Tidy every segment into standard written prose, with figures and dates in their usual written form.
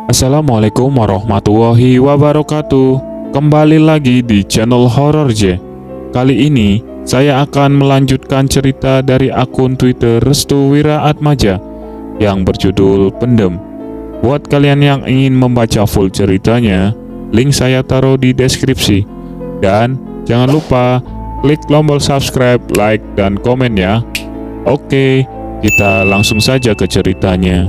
Assalamualaikum warahmatullahi wabarakatuh. Kembali lagi di channel Horor J. Kali ini saya akan melanjutkan cerita dari akun Twitter Restu Wiraatmaja yang berjudul Pendem. Buat kalian yang ingin membaca full ceritanya, link saya taruh di deskripsi. Dan jangan lupa klik tombol subscribe, like, dan komen ya. Oke, kita langsung saja ke ceritanya.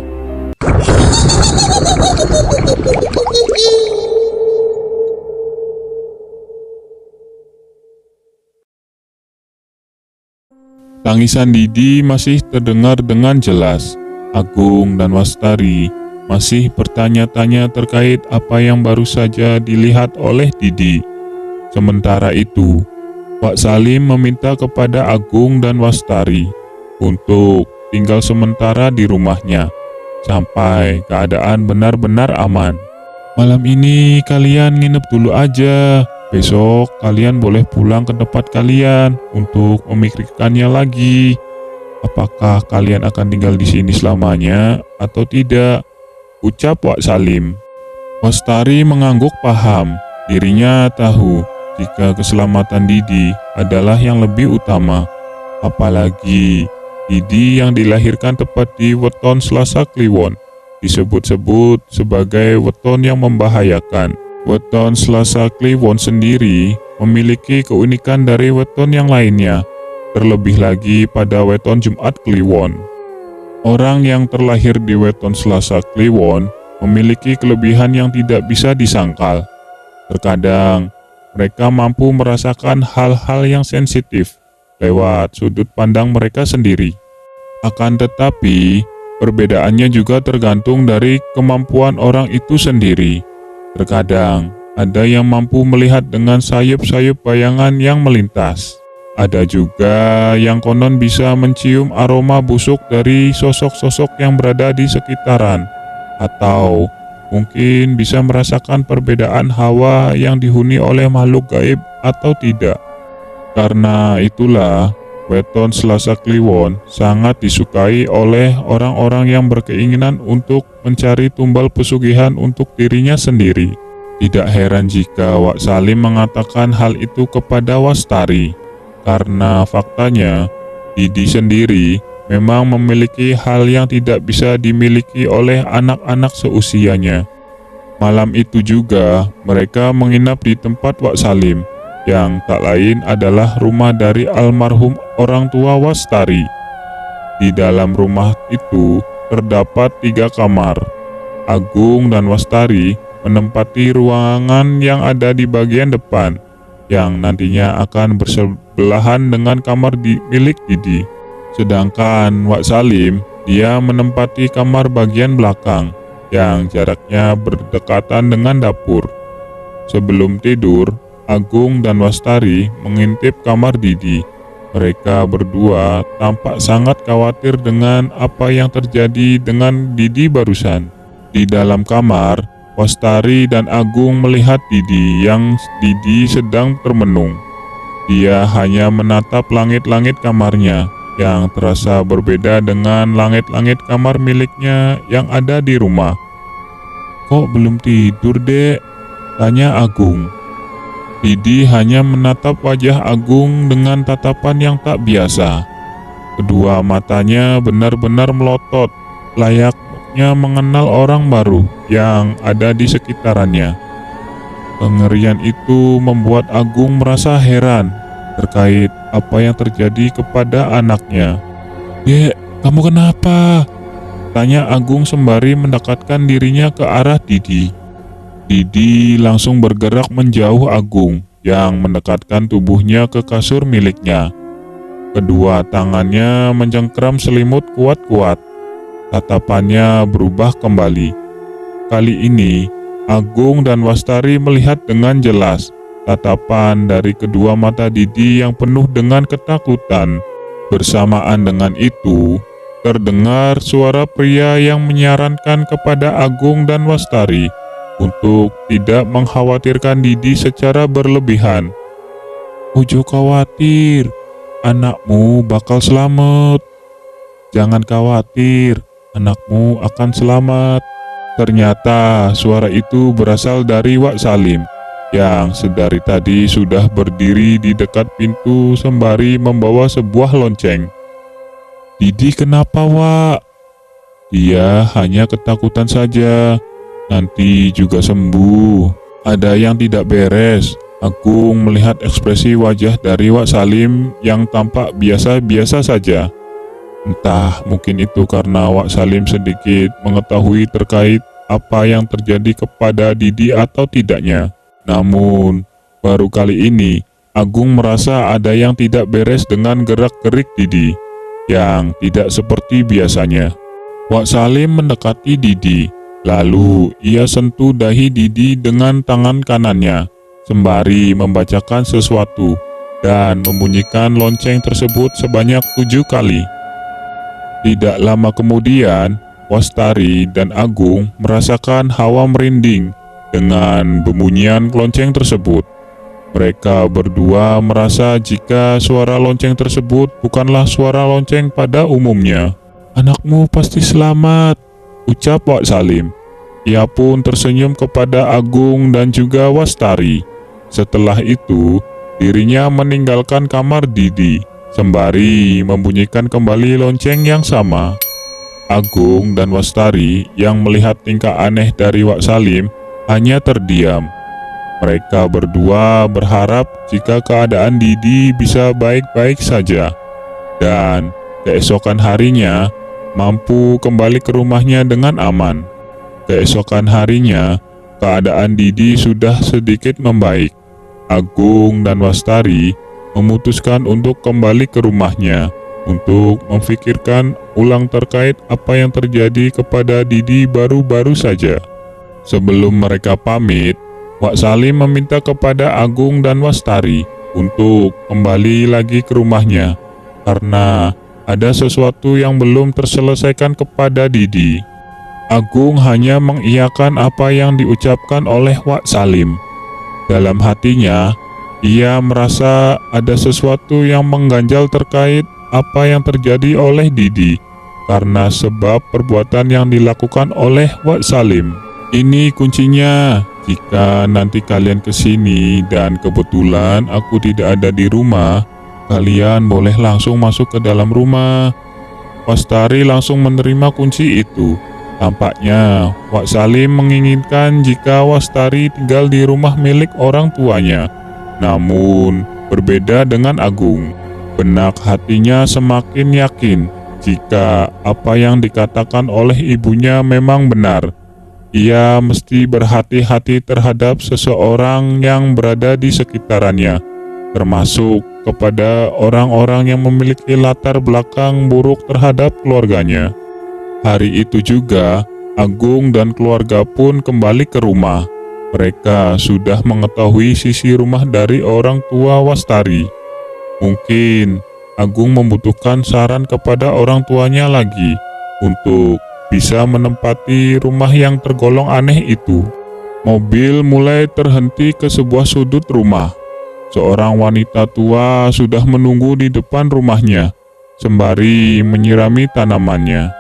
Tangisan Didi masih terdengar dengan jelas. Agung dan Wastari masih bertanya-tanya terkait apa yang baru saja dilihat oleh Didi. Sementara itu, Pak Salim meminta kepada Agung dan Wastari untuk tinggal sementara di rumahnya sampai keadaan benar-benar aman. Malam ini kalian nginep dulu aja. Besok kalian boleh pulang ke tempat kalian untuk memikirkannya lagi. Apakah kalian akan tinggal di sini selamanya atau tidak? Ucap Wak Salim. Wastari mengangguk paham. Dirinya tahu jika keselamatan Didi adalah yang lebih utama. Apalagi Didi yang dilahirkan tepat di weton Selasa Kliwon disebut-sebut sebagai weton yang membahayakan. Weton Selasa Kliwon sendiri memiliki keunikan dari weton yang lainnya, terlebih lagi pada weton Jumat Kliwon. Orang yang terlahir di weton Selasa Kliwon memiliki kelebihan yang tidak bisa disangkal. Terkadang mereka mampu merasakan hal-hal yang sensitif lewat sudut pandang mereka sendiri. Akan tetapi, perbedaannya juga tergantung dari kemampuan orang itu sendiri. Terkadang, ada yang mampu melihat dengan sayup-sayup bayangan yang melintas. Ada juga yang konon bisa mencium aroma busuk dari sosok-sosok yang berada di sekitaran. Atau mungkin bisa merasakan perbedaan hawa yang dihuni oleh makhluk gaib atau tidak. Karena itulah, weton Selasa Kliwon sangat disukai oleh orang-orang yang berkeinginan untuk mencari tumbal pesugihan untuk dirinya sendiri. Tidak heran jika Wak Salim mengatakan hal itu kepada Wastari, karena faktanya Didi sendiri memang memiliki hal yang tidak bisa dimiliki oleh anak-anak seusianya. Malam itu juga mereka menginap di tempat Wak Salim, yang tak lain adalah rumah dari almarhum orang tua Wastari. Di dalam rumah itu terdapat 3 kamar. Agung dan Wastari menempati ruangan yang ada di bagian depan, yang nantinya akan bersebelahan dengan kamar milik Didi. Sedangkan Wak Salim, dia menempati kamar bagian belakang, yang jaraknya berdekatan dengan dapur. Sebelum tidur, Agung dan Wastari mengintip kamar Didi. Mereka berdua tampak sangat khawatir dengan apa yang terjadi dengan Didi barusan. Di dalam kamar, Wastari dan Agung melihat Didi sedang termenung. Dia hanya menatap langit-langit kamarnya yang terasa berbeda dengan langit-langit kamar miliknya yang ada di rumah. "Kok belum tidur, Dek?" tanya Agung. Didi hanya menatap wajah Agung dengan tatapan yang tak biasa. Kedua matanya benar-benar melotot, layaknya mengenal orang baru yang ada di sekitarannya. Kengerian itu membuat Agung merasa heran terkait apa yang terjadi kepada anaknya. "Dek, kamu kenapa?" tanya Agung sembari mendekatkan dirinya ke arah Didi. Didi langsung bergerak menjauh Agung yang mendekatkan tubuhnya ke kasur miliknya. Kedua tangannya mencengkram selimut kuat-kuat. Tatapannya berubah kembali. Kali ini, Agung dan Wastari melihat dengan jelas tatapan dari kedua mata Didi yang penuh dengan ketakutan. Bersamaan dengan itu, terdengar suara pria yang menyarankan kepada Agung dan Wastari untuk tidak mengkhawatirkan Didi secara berlebihan. "Ojo khawatir, anakmu bakal selamat. Jangan khawatir, anakmu akan selamat," Ternyata suara itu berasal dari Wak Salim yang sedari tadi sudah berdiri di dekat pintu sembari membawa sebuah lonceng. "Didi kenapa, Wak?" "Dia hanya ketakutan saja, nanti juga sembuh." "Ada yang tidak beres." Agung melihat ekspresi wajah dari Wak Salim yang tampak biasa-biasa saja. Entah mungkin itu karena Wak Salim sedikit mengetahui terkait apa yang terjadi kepada Didi atau tidaknya. Namun, baru kali ini Agung merasa ada yang tidak beres dengan gerak-gerik Didi yang tidak seperti biasanya. Wak Salim mendekati Didi, lalu ia sentuh dahi Didi dengan tangan kanannya, sembari membacakan sesuatu dan membunyikan lonceng tersebut sebanyak 7 kali. Tidak lama kemudian, Wastari dan Agung merasakan hawa merinding dengan bunyian lonceng tersebut. Mereka berdua merasa jika suara lonceng tersebut bukanlah suara lonceng pada umumnya. "Anakmu pasti selamat," ucap Wak Salim. Ia pun tersenyum kepada Agung dan juga Wastari. Setelah itu, dirinya meninggalkan kamar Didi, sembari membunyikan kembali lonceng yang sama. Agung dan Wastari yang melihat tingkah aneh dari Wak Salim hanya terdiam. Mereka berdua berharap jika keadaan Didi bisa baik-baik saja, dan keesokan harinya mampu kembali ke rumahnya dengan aman. Keesokan harinya, keadaan Didi sudah sedikit membaik. Agung dan Wastari memutuskan untuk kembali ke rumahnya untuk memfikirkan ulang terkait apa yang terjadi kepada Didi baru-baru saja. Sebelum mereka pamit, Wak Salim meminta kepada Agung dan Wastari untuk kembali lagi ke rumahnya karena ada sesuatu yang belum terselesaikan kepada Didi. Agung hanya mengiyakan apa yang diucapkan oleh Wak Salim. Dalam hatinya, ia merasa ada sesuatu yang mengganjal terkait apa yang terjadi oleh Didi karena sebab perbuatan yang dilakukan oleh Wak Salim. Ini kuncinya. Jika nanti kalian kesini dan kebetulan aku tidak ada di rumah, kalian boleh langsung masuk ke dalam rumah. Wastari langsung menerima kunci itu. Tampaknya Wak Salim menginginkan jika Wastari tinggal di rumah milik orang tuanya. Namun berbeda dengan Agung. Benak hatinya semakin yakin jika apa yang dikatakan oleh ibunya memang benar. Ia mesti berhati-hati terhadap seseorang yang berada di sekitarannya, termasuk kepada orang-orang yang memiliki latar belakang buruk terhadap keluarganya. Hari itu juga, Agung dan keluarga pun kembali ke rumah. Mereka sudah mengetahui sisi rumah dari orang tua Wastari. Mungkin Agung membutuhkan saran kepada orang tuanya lagi untuk bisa menempati rumah yang tergolong aneh itu. Mobil mulai terhenti ke sebuah sudut rumah. Seorang wanita tua sudah menunggu di depan rumahnya, sembari menyirami tanamannya.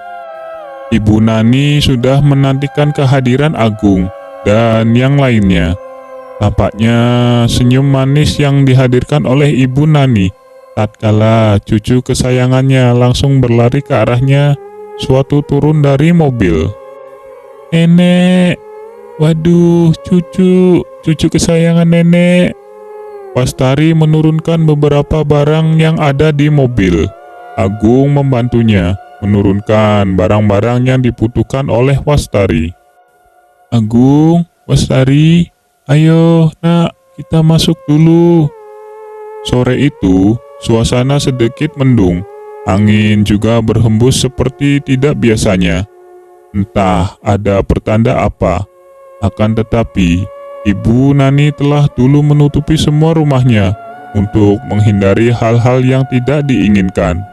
Ibu Nani sudah menantikan kehadiran Agung dan yang lainnya. Tampaknya senyum manis yang dihadirkan oleh Ibu Nani tatkala cucu kesayangannya langsung berlari ke arahnya suatu turun dari mobil. "Nenek, waduh, cucu kesayangan nenek." Wastari menurunkan beberapa barang yang ada di mobil. Agung membantunya menurunkan barang-barang yang dibutuhkan oleh Wastari. "Agung, Wastari, ayo nak, kita masuk dulu." Sore itu, suasana sedikit mendung. Angin juga berhembus seperti tidak biasanya. Entah ada pertanda apa. Akan tetapi, Ibu Nani telah dulu menutupi semua rumahnya untuk menghindari hal-hal yang tidak diinginkan.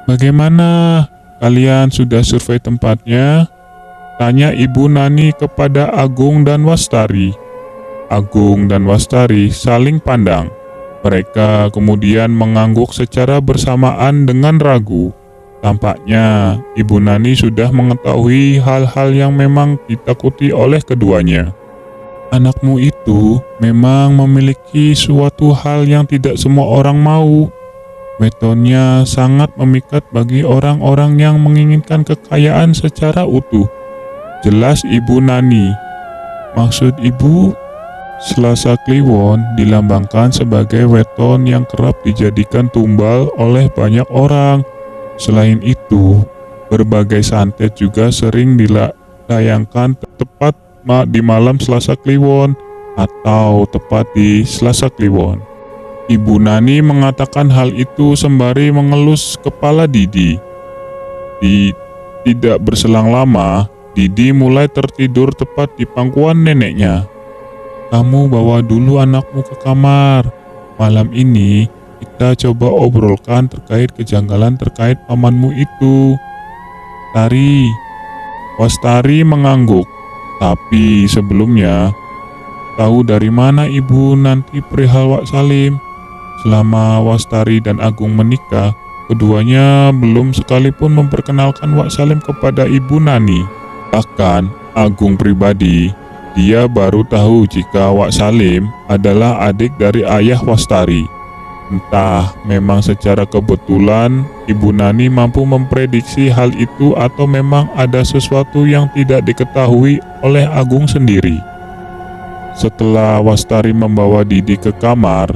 "Bagaimana? Kalian sudah survei tempatnya?" tanya Ibu Nani kepada Agung dan Wastari. Agung dan Wastari saling pandang. Mereka kemudian mengangguk secara bersamaan dengan ragu. Tampaknya Ibu Nani sudah mengetahui hal-hal yang memang ditakuti oleh keduanya. Anakmu itu memang memiliki suatu hal yang tidak semua orang mau. Wetonnya sangat memikat bagi orang-orang yang menginginkan kekayaan secara utuh. Jelas Ibu Nani. Maksud Ibu, Selasa Kliwon dilambangkan sebagai weton yang kerap dijadikan tumbal oleh banyak orang. Selain itu, berbagai santet juga sering ditayangkan tepat di malam Selasa Kliwon atau tepat di Selasa Kliwon. Ibu Nani mengatakan hal itu sembari mengelus kepala Didi. Tidak berselang lama, Didi mulai tertidur tepat di pangkuan neneknya. Kamu bawa dulu anakmu ke kamar. Malam ini kita coba obrolkan terkait kejanggalan terkait pamanmu itu. Tari. Wastari mengangguk. Tapi sebelumnya, tahu dari mana ibu nanti perihal Wak Salim? Selama Wastari dan Agung menikah, keduanya belum sekalipun memperkenalkan Wak Salim kepada Ibu Nani. Bahkan Agung pribadi, dia baru tahu jika Wak Salim adalah adik dari ayah Wastari. Entah memang secara kebetulan Ibu Nani mampu memprediksi hal itu atau memang ada sesuatu yang tidak diketahui oleh Agung sendiri. Setelah Wastari membawa Didi ke kamar,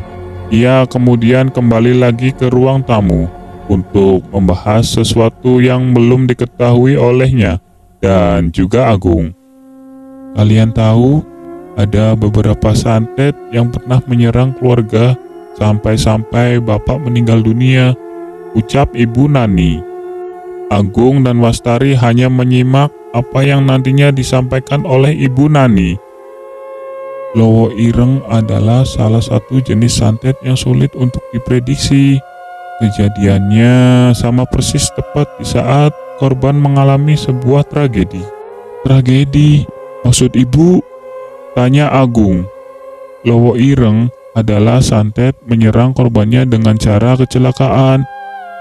ia kemudian kembali lagi ke ruang tamu untuk membahas sesuatu yang belum diketahui olehnya dan juga Agung. Kalian tahu, ada beberapa santet yang pernah menyerang keluarga sampai-sampai bapak meninggal dunia, ucap Ibu Nani. Agung dan Wastari hanya menyimak apa yang nantinya disampaikan oleh Ibu Nani. Lowo Ireng adalah salah satu jenis santet yang sulit untuk diprediksi. Kejadiannya sama persis tepat di saat korban mengalami sebuah tragedi. Tragedi? Maksud ibu? Tanya Agung. Lowo Ireng adalah santet menyerang korbannya dengan cara kecelakaan.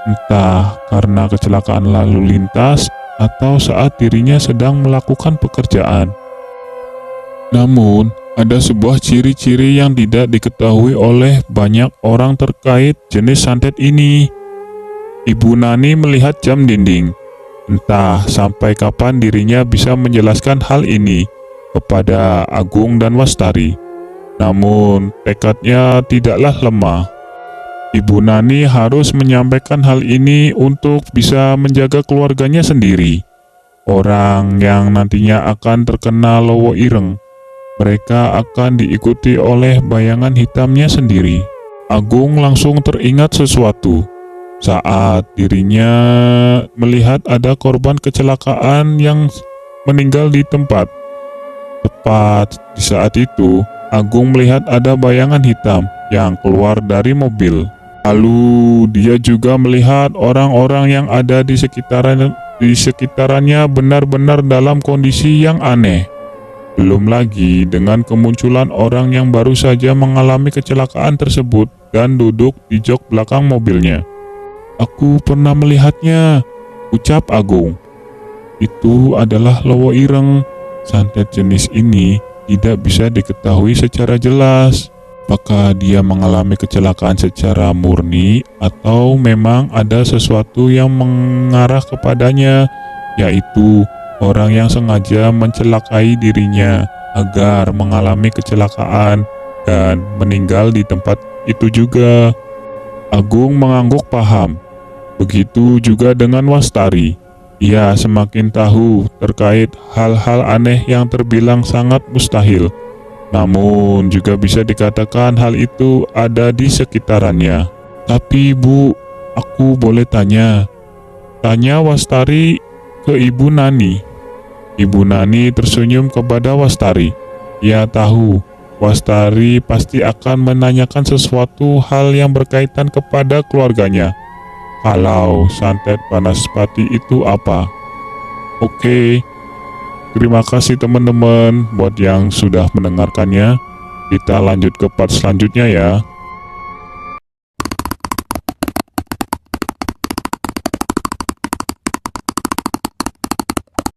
Entah karena kecelakaan lalu lintas atau saat dirinya sedang melakukan pekerjaan. Namun, ada sebuah ciri-ciri yang tidak diketahui oleh banyak orang terkait jenis santet ini. Ibu Nani melihat jam dinding. Entah sampai kapan dirinya bisa menjelaskan hal ini kepada Agung dan Wastari. Namun, tekadnya tidaklah lemah. Ibu Nani harus menyampaikan hal ini untuk bisa menjaga keluarganya sendiri. Orang yang nantinya akan terkena Lowo Ireng, mereka akan diikuti oleh bayangan hitamnya sendiri. Agung langsung teringat sesuatu saat dirinya melihat ada korban kecelakaan yang meninggal di tempat. Tepat di saat itu, Agung melihat ada bayangan hitam yang keluar dari mobil. Lalu dia juga melihat orang-orang yang ada di sekitarannya benar-benar dalam kondisi yang aneh. Belum lagi dengan kemunculan orang yang baru saja mengalami kecelakaan tersebut dan duduk di jok belakang mobilnya. Aku pernah melihatnya, ucap Agung. Itu adalah Lowo Ireng. Santet jenis ini tidak bisa diketahui secara jelas. Apakah dia mengalami kecelakaan secara murni atau memang ada sesuatu yang mengarah kepadanya, yaitu orang yang sengaja mencelakai dirinya agar mengalami kecelakaan dan meninggal di tempat itu juga. Agung mengangguk paham. Begitu juga dengan Wastari. Ia semakin tahu terkait hal-hal aneh yang terbilang sangat mustahil. Namun juga bisa dikatakan hal itu ada di sekitarannya. Tapi Bu, aku boleh tanya? Tanya Wastari ke Ibu Nani. Ibu Nani tersenyum kepada Wastari. Ia tahu Wastari pasti akan menanyakan sesuatu hal yang berkaitan kepada keluarganya. Kalau santet Banaspati itu apa? Oke, terima kasih teman-teman buat yang sudah mendengarkannya. Kita lanjut ke part selanjutnya ya.